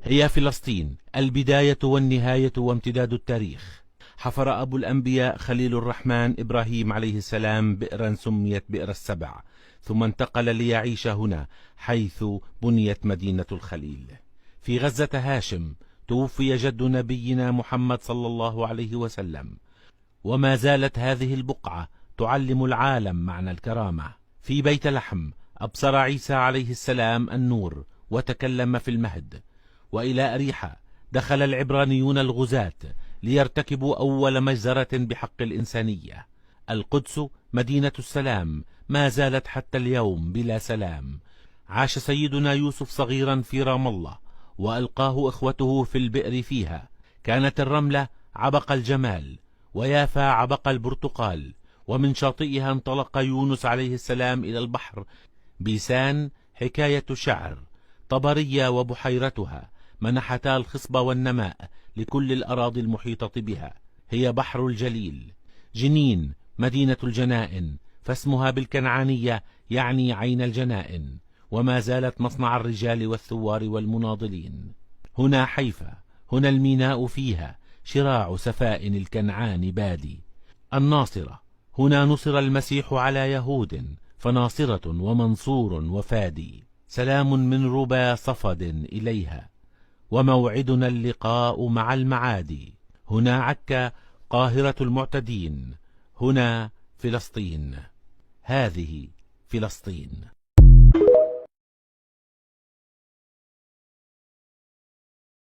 هي فلسطين البداية والنهاية وامتداد التاريخ. حفر أبو الأنبياء خليل الرحمن إبراهيم عليه السلام بئرا سميت بئر السبع، ثم انتقل ليعيش هنا حيث بنيت مدينة الخليل. في غزة هاشم توفي جد نبينا محمد صلى الله عليه وسلم، وما زالت هذه البقعة تعلم العالم معنى الكرامة. في بيت لحم أبصر عيسى عليه السلام النور وتكلم في المهد. وإلى أريحة دخل العبرانيون الغزاة ليرتكبوا أول مجزرة بحق الإنسانية. القدس مدينة السلام ما زالت حتى اليوم بلا سلام. عاش سيدنا يوسف صغيرا في رام الله، وألقاه إخوته في البئر فيها. كانت الرملة عبق الجمال، ويافا عبق البرتقال، ومن شاطئها انطلق يونس عليه السلام إلى البحر. بيسان حكاية شعر، طبرية وبحيرتها منحتا الخصب والنماء لكل الأراضي المحيطة بها. هي بحر الجليل. جنين مدينة الجنائن، فاسمها بالكنعانية يعني عين الجنائن، وما زالت مصنع الرجال والثوار والمناضلين. هنا حيفا، هنا الميناء فيها شراع سفائن الكنعان بادي. الناصرة، هنا نصر المسيح على يهود، فناصرة ومنصور وفادي. سلام من ربى صفد إليها، وموعدنا اللقاء مع المعادي. هنا عكا قاهرة المعتدين، هنا فلسطين. هذه فلسطين.